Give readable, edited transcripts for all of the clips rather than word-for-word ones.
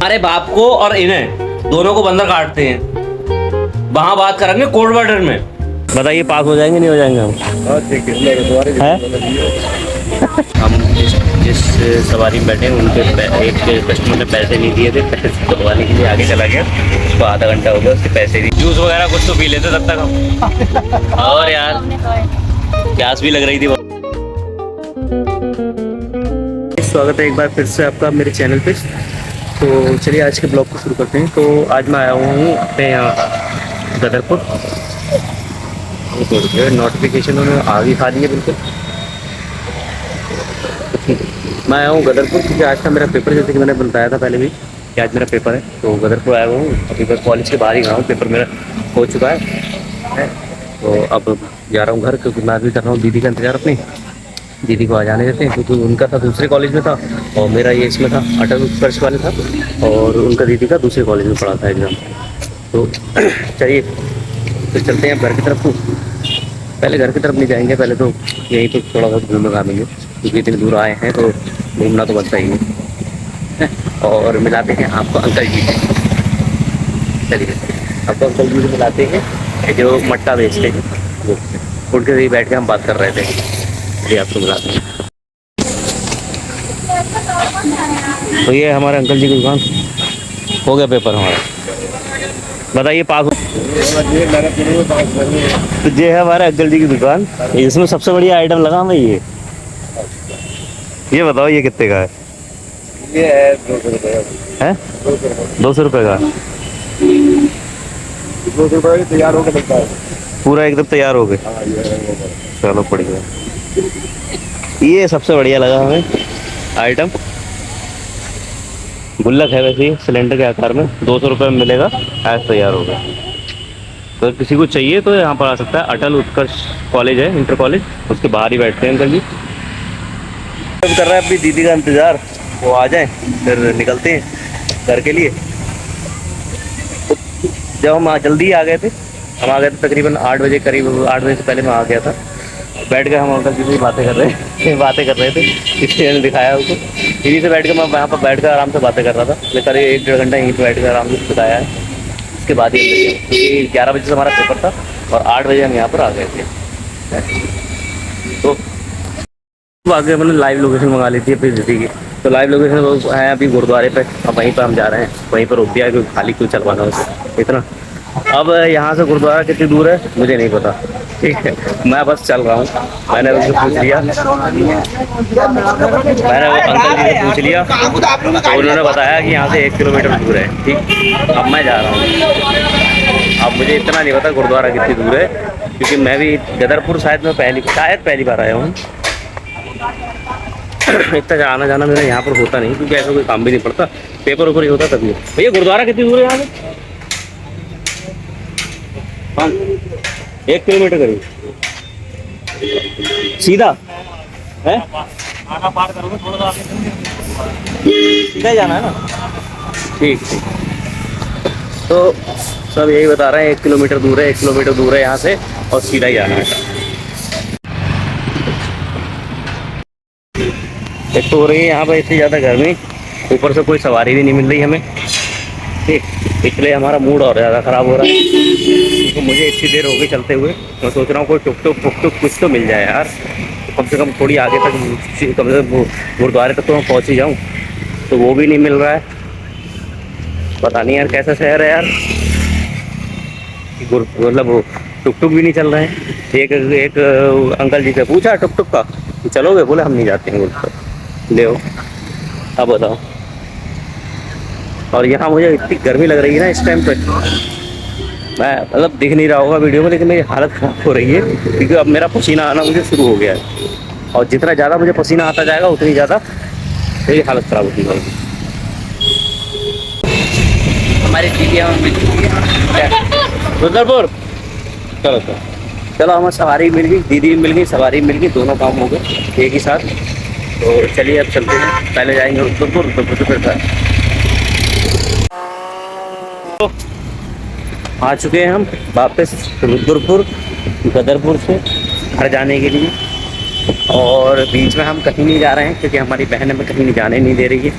हमारे बाप को और इन्हें दोनों को बंदर काटते हैं। वहाँ बात करेंगे कोर्ट बॉर्डर में। बताइए पास हो जाएंगे नहीं हो जाएंगे हम? हम जिस सवारी में बैठे उनके एक कस्टमर ने पैसे नहीं दिए थे, पैसे दबवाने के लिए आगे चला गया। उसको आधा घंटा हो गया, उसके पैसे नहीं। जूस वगैरह कुछ तो पी लेते तब तक हम। और यार प्यास भी लग रही थी। स्वागत है एक बार फिर से आपका मेरे चैनल पे। तो चलिए आज के ब्लॉग को शुरू करते हैं। तो आज मैं आया हूँ अपने यहाँ गदरपुर। नोटिफिकेशन उन्होंने आगे खा दी है बिल्कुल। मैं आया हूँ गदरपुर क्योंकि आज का मेरा पेपर, जैसे कि मैंने बताया था पहले भी कि आज मेरा पेपर है। तो गदरपुर आया हूँ, अभी मैं कॉलेज के बाहर ही गया हूँ। पेपर मेरा हो चुका है तो अब जा रहा हूँ घर, क्योंकि मैं अभी कर रहा हूँ दीदी का इंतज़ार। अपनी दीदी को आ जाने देते हैं क्योंकि उनका था दूसरे कॉलेज में था और मेरा ये इसमें था, अटल उत्कर्ष वाले था, और उनका दीदी का दूसरे कॉलेज में पढ़ा था एग्ज़ाम। तो चलिए तो चलते हैं घर की तरफ। तो पहले घर की तरफ नहीं जाएंगे, पहले तो यहीं तो थोड़ा बहुत घूम घामेंगे क्योंकि इतनी दूर आए हैं तो घूमना तो बनता ही है। और मिलाते हैं आपको अंकल जी से। चलिए आपको अंकल जी से मिलाते हैं जो मट्टा बेचते हैं, वो उनके भी बैठ के हम बात कर रहे थे। आपको मिलाते हैं। तो ये हमारे अंकल जी की दुकान। हो गया पेपर हमारा, बताइए पास हो? तो ये है हमारे अंकल जी की दुकान। इसमें सबसे बढ़िया आइटम लगा हमें ये बताओ ये कितने का है? ये है 200 रुपये है 200 रुपये का। 200 रुपये तैयार होकर लगता है पूरा एकदम तैयार हो गए। चलो बढ़िया, ये सबसे बढ़िया लगा हमें आइटम। गुल्लक है वैसे ही सिलेंडर के आकार में, 200 रुपये में मिलेगा, ऐसा तैयार होगा। तो किसी को चाहिए तो यहाँ पर आ सकता है। अटल उत्कर्ष कॉलेज है, इंटर कॉलेज, उसके बाहर ही बैठते हैं अंकल जी। अब कर रहे हैं अपनी दीदी का इंतज़ार, वो आ जाए फिर निकलते हैं घर के लिए। जब हम जल्दी आ गए थे, हम आ गए थे तकरीबन 8 बजे करीब, 8 बजे से पहले मैं आ गया था। बैठ के हम अंकल जी से बातें कर रहे थे। इसलिए ने दिखाया उसको, टीवी से बैठ के मैं वहाँ पर बैठ कर आराम से बातें कर रहा था। मैं करीब 1-1.5 घंटा यहीं पर बैठ कर आराम से बताया है। उसके बाद ही क्योंकि 11 बजे से हमारा पेपर था और 8 बजे हम यहाँ पर आ गए थे। तो आगे मैंने लाइव लोकेशन मंगा ली थी अपनी दीदी की। तो लाइव लोकेशन है अभी गुरुद्वारे पे, अब वहीं पर हम जा रहे हैं। वहीं पर रोक दिया है क्योंकि खाली क्यों चलवाना उसे इतना। अब यहाँ से गुरुद्वारा कितनी दूर है मुझे नहीं पता, ठीक है, मैं बस चल रहा हूँ। मैंने उनसे पूछ लिया, मैंने वो अंकल जी से पूछ लिया तो उन्होंने बताया कि यहाँ से 1 किलोमीटर दूर है। ठीक, अब मैं जा रहा हूँ। अब मुझे इतना नहीं पता गुरुद्वारा कितनी दूर है, क्योंकि मैं भी गदरपुर शायद पहली बार आया हूँ। इतना आना जाना मेरा यहाँ पर होता नहीं, क्योंकि ऐसा कोई काम भी नहीं पड़ता, पेपर ऊपर ही होता तभी। भैया गुरुद्वारा कितनी दूर है यहाँ से? 1 किलोमीटर करीब सीधा है। आना पार करोगे थोड़ा सा सीधा जाना है ना। ठीक। तो सब यही बता रहे हैं 1 किलोमीटर दूर है, 1 किलोमीटर दूर है यहाँ से और सीधा ही जाना है। एक तो हो रही है यहाँ पर इतनी ज़्यादा गर्मी, ऊपर से कोई सवारी भी नहीं मिल रही हमें। ठीक, इसलिए हमारा मूड और ज़्यादा ख़राब हो रहा है, क्योंकि मुझे इतनी देर हो गई चलते हुए। मैं सोच रहा हूँ कोई टुक कुछ तो मिल जाए यार, कम से कम थोड़ी आगे तक, कम से कम गुरुद्वारे तक तो मैं पहुँच ही जाऊँ। तो वो भी नहीं मिल रहा है। पता नहीं यार कैसा शहर है यार, मतलब वो टुक भी नहीं चल रहे हैं। एक अंकल जी से पूछा टुक का कि चलोगे, बोले हम नहीं जाते हैं गुरुद्वारे। ले अब बताओ। और यहाँ मुझे इतनी गर्मी लग रही है ना इस टाइम पे, मैं मतलब दिख नहीं रहा होगा वीडियो में, लेकिन मेरी हालत ख़राब हो रही है क्योंकि अब मेरा पसीना आना मुझे शुरू हो गया है। और जितना ज़्यादा मुझे पसीना आता जाएगा उतनी ज़्यादा मेरी हालत ख़राब होती जाएगी। हमारी दीदी मिल चुकी है रुद्रपुर। चलो हमें सवारी मिल गई, दीदी भी मिल गई, सवारी मिल गई, दोनों काम हो गए एक ही साथ। तो चलिए अब चलते हैं, पहले जाएंगे रुद्रपुर से फिर आ चुके हैं हम वापस रुद्रपुर गदरपुर से घर जाने के लिए। और बीच में हम कहीं नहीं जा रहे हैं क्योंकि हमारी बहन हमें कहीं नहीं जाने नहीं दे रही है।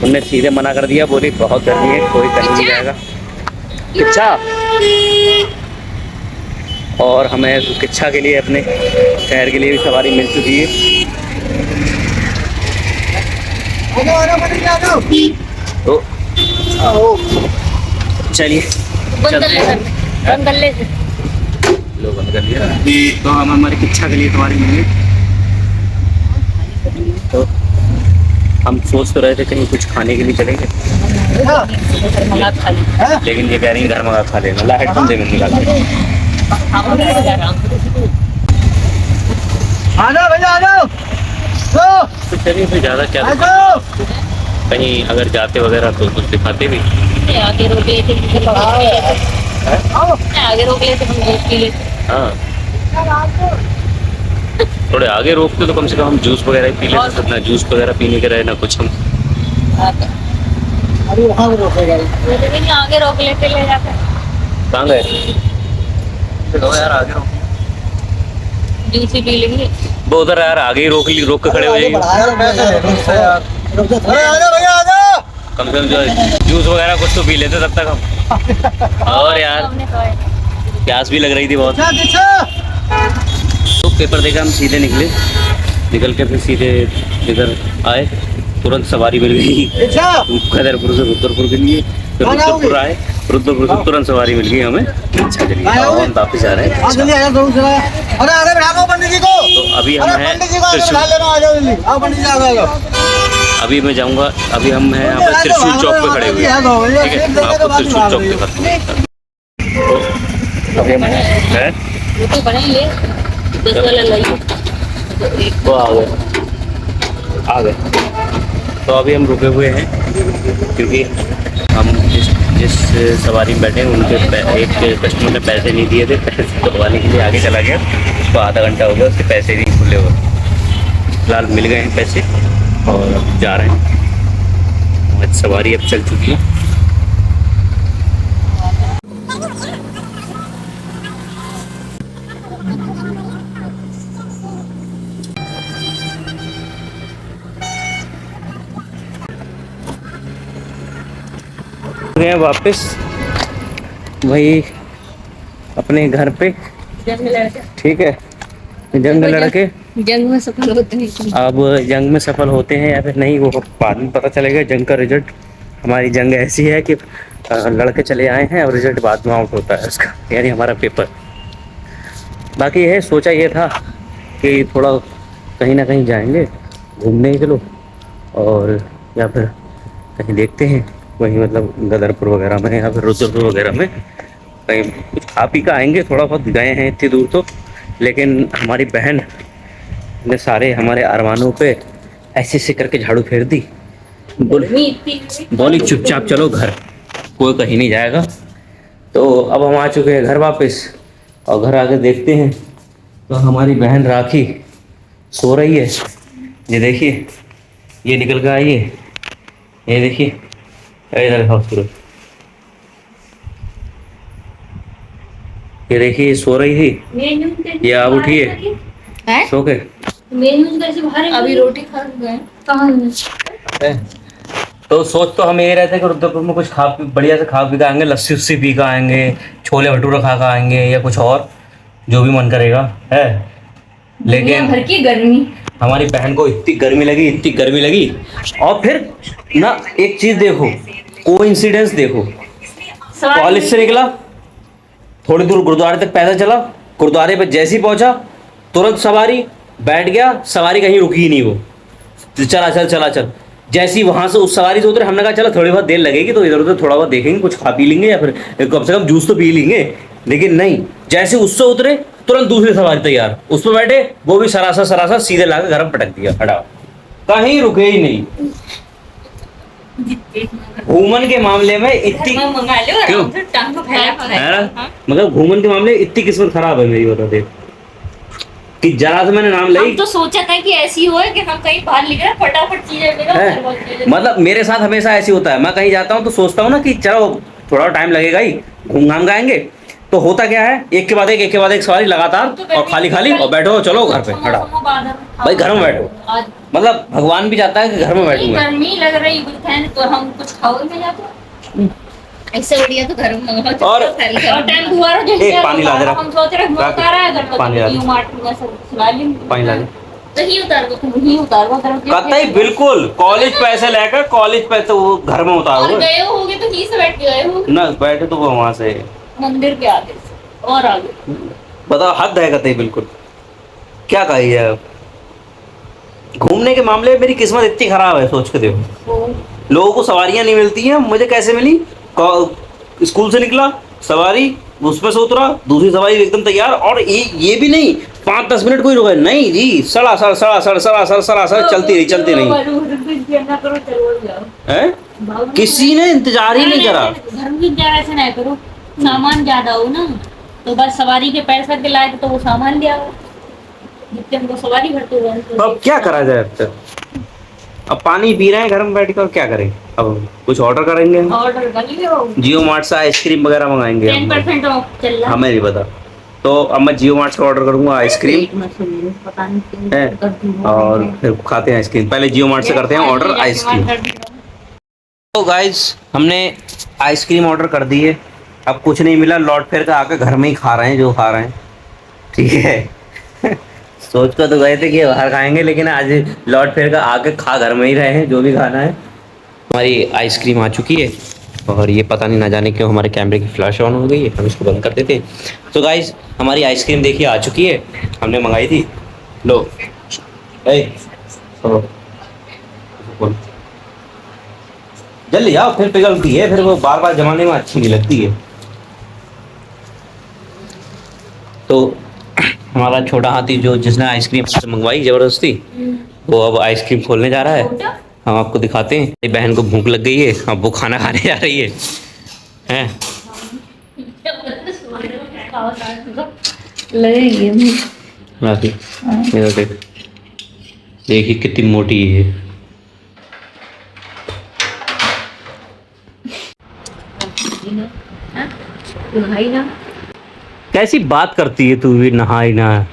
उनने सीधे मना कर दिया, बोली बहुत गर्मी है, कोई कहीं नहीं जाएगा। किच्छा, और हमें किच्छा के लिए अपने शहर के लिए भी सवारी मिल चुकी है। तो चलिए चलते हैं। लो बंद कर दिया। तो हम हमारी किच्छा के लिए सवारी मिली। तो हम सोच तो रहे थे कहीं कुछ खाने के लिए चलेंगे, लेकिन ये कह रही घर मंगा खा लेना। ला हेडफोन दे, निकाल के। तो चलिए फिर ज़्यादा क्या कहीं अगर जाते वगैरह तो कुछ दिखाते भी। आगे रोक लेते हम रोक के लेते। हाँ, थोड़े आगे रोकते तो कम से कम हम जूस वगैरह ही पी लेते। ना जूस वगैरह पीने के रहे ना कुछ हम। अरे वहाँ भी रोकेगा। आगे रोक लेते ले जाते। कहाँ गए? चलो यार आगे रोक, जूस ही पी लेंगे। वो उधर यार आगे ही रोक के खड़े हो जाएंगे। कम से कम जो जूस वगैरह कुछ तो पी लेते तब तक हम। और यार प्यास भी लग रही थी बहुत। तो पेपर देकर हम सीधे निकल के फिर सीधे इधर आए। तुरंत सवारी मिल गई गदरपुर से रुद्रपुर के लिए। फिर रुद्रपुर आए, रुद्रपुर से तुरंत सवारी मिल गई हमें। अच्छा चलिए हम वापस आ रहे हैं। तो अभी हम हैं त्रिशूल। अभी मैं जाऊंगा, अभी हम हैं यहाँ पे त्रिशूल चौक पे खड़े हुए हैं। ठीक है, मैं आपको त्रिशूल चौक दिखाता हूँ। तो अभी हम हैं, तो बनाइए 10 वाला लाइए। वो आ गए। तो अभी हम रुके हुए हैं क्योंकि हम जिस सवारी में बैठे हैं उनके एक कस्टमर ने पैसे नहीं दिए थे। पैसे करवाने के लिए आगे चला गया, उसको आधा घंटा हो गया, उसके पैसे नहीं खुले हुए। फिलहाल मिल गए हैं पैसे और अब जा रहे हैं। आज सवारी अब चल चुकी है। गए वापस वही अपने घर पे। ठीक है, जंग लड़के जंग में सफल होते हैं। अब जंग में सफल होते हैं या फिर नहीं, वो बाद में पता चलेगा। जंग का रिजल्ट, हमारी जंग ऐसी है कि लड़के चले आए हैं और रिजल्ट बाद में आउट होता है उसका, यानी हमारा पेपर। बाकी यह सोचा ये था कि थोड़ा कहीं ना कहीं जाएंगे घूमने के लिए, और या फिर कहीं देखते हैं वहीं मतलब गदरपुर वगैरह में या फिर रुद्रपुर वगैरह में कहीं कुछ खा पी का आएंगे। थोड़ा बहुत गए हैं इतनी दूर तो, लेकिन हमारी बहन ने सारे हमारे अरमानों पे ऐसे ऐसे करके झाड़ू फेर दी। बोली चुपचाप चलो घर, कोई कहीं नहीं जाएगा। तो अब हम आ चुके हैं घर वापस, और घर आके देखते हैं तो हमारी बहन राखी सो रही है। ये देखिए, ये निकल के आई है, ये देखिए इधर सूरज, ये देखिए सो रही थी, ये अब उठी है सो के। अभी रोटी खा गए कहाँ? तो सोच तो हम ये रहते हैं कि रुद्रपुर में कुछ बढ़िया से खा पी के आएंगे, लस्सी उस्सी पी का आएंगे, छोले भटूरे खा का आएंगे, या कुछ और जो भी मन करेगा है। लेकिन भर की गर्मी, हमारी बहन को इतनी गर्मी लगी। और फिर ना एक चीज देखो, कोइंसिडेंस देखो, कॉलेज से निकला, थोड़ी दूर गुरुद्वारे तक पैदल चला, गुरुद्वारे पे जैसे ही पहुंचा तुरंत सवारी, बैठ गया, सवारी कहीं रुकी ही नहीं। वो चल जैसे ही वहां से उस सवारी से उतरे, हमने कहा चलो थोड़ी बहुत देर लगेगी तो इधर उधर थोड़ा बहुत देखेंगे, कुछ खा पी लेंगे या फिर कम से कम जूस तो पी लेंगे। लेकिन नहीं, जैसे उससे उतरे तुरंत दूसरी सवारी तैयार, उस पर बैठे, वो भी सरासर सीधे लाकर घर में पटक दिया, हटाओ, कहीं रुके ही नहीं। घूमन के मामले में इतनी क्यों मतलब घूमन के मामले में इतनी किस्मत खराब है मेरी, बता दे कि जरा से मैंने नाम ली। हम तो सोचा था कि ऐसी हो कि हम कहीं बाहर निकले फटाफट चीजें मतलब मेरे साथ हमेशा ऐसे होता है, मैं कहीं जाता हूँ तो सोचता हूँ ना कि चलो थोड़ा टाइम लगेगा ही, घूम घाम आएंगे। तो होता क्या है, एक के बाद एक सवारी लगातार, और खाली और बैठो, चलो घर पे, हटाओ भाई, घर में बैठो। मतलब भगवान भी चाहता है कि घर में बैठूं मैं। गर्मी लग रही कुछ फैन तो हम कुछ खाओ में जाते ऐसे बढ़िया तो घर में मंगाओ और टेम्पो वाला जैसे एक पानी ला दे रहा। हम सोच रहे हैं मौका रहा है अगर पानी ला दे। तो मार्ट में सब खिला लेंगे पानी ला दे। दही उतार दो तुम ही उतार दो तरफ कतई बिल्कुल कॉलेज पैसे लेकर कॉलेज पैसे वो घर में और उतारो गए होगे तो ही से बैठ के गए हो ना, बैठे तो वो वहां से मंदिर के आगे से और आगे बताओ, हद है कतई बिल्कुल। क्या कही है, घूमने के मामले में मेरी किस्मत इतनी खराब है, सोच के देखो। वो लोगों को सवारियां नहीं मिलती हैं, मुझे कैसे मिली? स्कूल से निकला, सवारी उस पे से उतरा, दूसरी सवारी एकदम तैयार, और ये भी नहीं 5-10 मिनट कोई रुके नहीं जी, सड़ा सड़ सड़ा सड़ सड़ा सड़ सड़ा सड़ चलती रही चलती रही है। किसी ने इंतजार ही नहीं करा। घर में इंतजार ऐसे नहीं करो, सामान ज्यादा हो ना तो बस सवारी के पैसा के लायक तो वो सामान ले आओ जितने हमको सवारी भरते हुए तो अब क्या करा जाए? अब पानी पी रहे हैं घर में बैठ कर, क्या करें? अब कुछ ऑर्डर करेंगे, ऑर्डर कर लियो जियो मार्ट से आइसक्रीम वगैरह मंगाएंगे हम। 10% ऑफ चल रहा हमें नहीं पता, तो अब मैं जियो मार्ट से ऑर्डर करूंगा आइसक्रीम पता नहीं है, और फिर खाते हैं आइसक्रीम। पहले जियो मार्ट से करते हैं ऑर्डर आइसक्रीम। तो गाइस हमने आइसक्रीम ऑर्डर कर दी है, अब कुछ नहीं मिला, लौट फिर कर आकर घर में ही खा रहे हैं जो खा रहे हैं, ठीक है। सोच कर तो गए थे कि बाहर खाएंगे, लेकिन आज लौट फिर कर आके खा घर में ही रहे हैं जो भी खाना है। हमारी आइसक्रीम आ चुकी है, और ये पता नहीं ना जाने क्यों हमारे कैमरे की फ्लैश ऑन हो गई है, हम इसको बंद कर देते। तो गाइस हमारी आइसक्रीम देखिए आ चुकी है, हमने मंगाई थी। लो बोल जल्दी आओ, फिर पिघलती है, फिर वो बार बार जमाने में अच्छी नहीं लगती है। तो हमारा छोटा हाथी जो जिसने आइसक्रीम से मंगवाई जबरदस्ती, वो अब आइसक्रीम खोलने जा रहा है। हम आपको दिखाते हैं। मेरी बहन को भूख लग गई है, अब वो खाना खाने जा रही है, हैं? राखी, इधर देख, देखिए कितनी मोटी है ये। कैसी बात करती है तू भी, नहाई ना?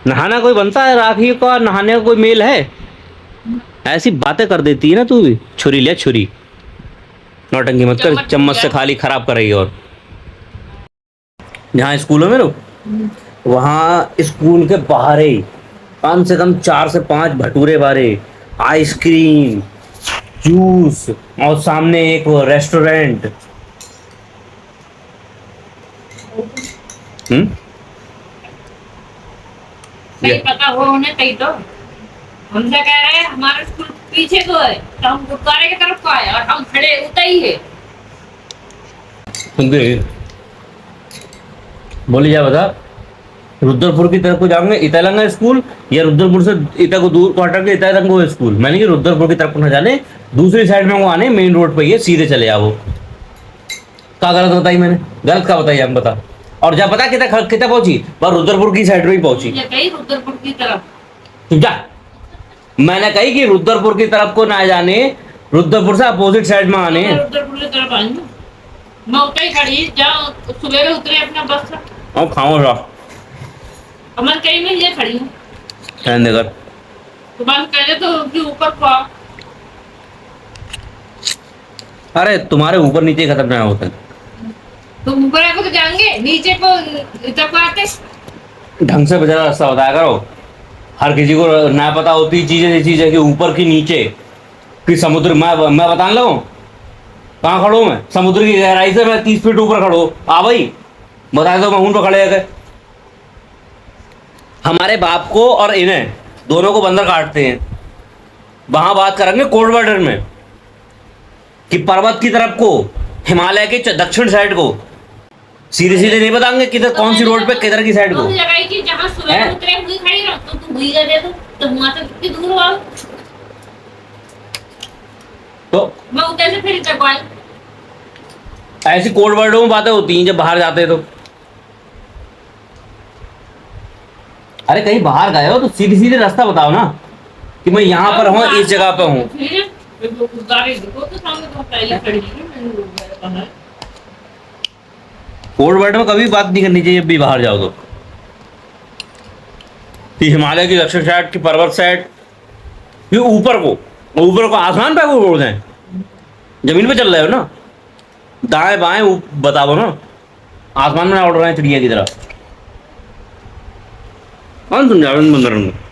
नहाना कोई बनता है राखी को, और नहाने का कोई मेल है? ऐसी बातें कर देती है ना तू भी। छुरी ले छुरी, नौटंकी मत कर, चम्मच से खाली खराब कर रही है। और जहाँ स्कूलों में लो, वहाँ स्कूल के बाहर ही कम से कम 4 से 5 भटूरे बारे, आइसक्रीम, जूस, और सामने एक रेस्टोरेंट। सही पता हो उन्हें कहीं तो हमसे कह रहे हैं हमारा स्कूल पीछे को है तो हम गुरुद्वारे की तरफ को आए और हम खड़े उतर ही है। बोली जा बता, रुद्रपुर की तरफ को जाओगे इतालंगा स्कूल, या रुद्रपुर से इता को दूर को हटा के इतालंगा स्कूल? मैंने कि रुद्रपुर की तरफ को न जाने, दूसरी साइड में वो आने, मेन रोड पे ही है, सीधे चले आओ। क्या गलत बताई मैंने? गलत क्या बताई हम बता। और जा पता कितना पहुंची, पर रुद्रपुर की साइड में ही पहुंची। ये कहीं रुद्रपुर की तरफ तू जा, मैंने कही कि रुद्रपुर की तरफ को ना जाने, रुद्रपुर से अपोजिट साइड में आने। रुद्रपुर की तरफ आई हूँ मैं, उतर ही खड़ी जाओ सुबह में उतरे अपना बस से और खाओ रहा अमन कहीं में ये खड़ी हूँ कर। तो बंद करे तो उसके ऊपर को अरे तुम्हारे ऊपर नीचे खत्म नहीं होता है। तो ऊपर आके तो जाएंगे, नीचे को इधर को आते ढंग से बचा रास्ता बताया करो। हर किसी को ना पता होती चीजें कि ऊपर की नीचे कि समुद्र। मैं बताने लगूं कहाँ खड़ो मैं? समुद्र की गहराई से मैं 30 फीट ऊपर खड़ो। आ भाई बता दो, मैं हूं पे खड़े गए। हमारे बाप को और इन्हें दोनों को बंदर काटते हैं। वहां बात करेंगे कोल्ड वाटर में कि पर्वत की तरफ को, हिमालय के दक्षिण साइड को। सीधे सीधे नहीं बताएंगे किधर कौन सी रोड पे किधर की साइड को। उस जगह की जहाँ सुबह उतरे हुई खड़ी रहो तो तू हुई दे दो तो वहां से कितनी दूर हो तो मैं उधर से फिर इधर को आई। ऐसी कोड वर्डों में बातें होती हैं जब बाहर जाते हैं तो। अरे कहीं बाहर गए हो तो सीधे सीधे रास्ता बताओ ना कि मैं यहाँ पर हूँ, इस जगह पे हूँ। कोड वर्ड में कभी बात नहीं करनी चाहिए जब भी बाहर जाओ तो। कि हिमालय की दक्षिण साइड की पर्वत साइड ये ऊपर को आसमान पे को बोल हैं, जमीन पे चल रहे हो ना, दाएं बाएं बताओ ना, आसमान में उड़ रहे हैं चिड़िया की तरह। कौन समझावे इन बंदरों को?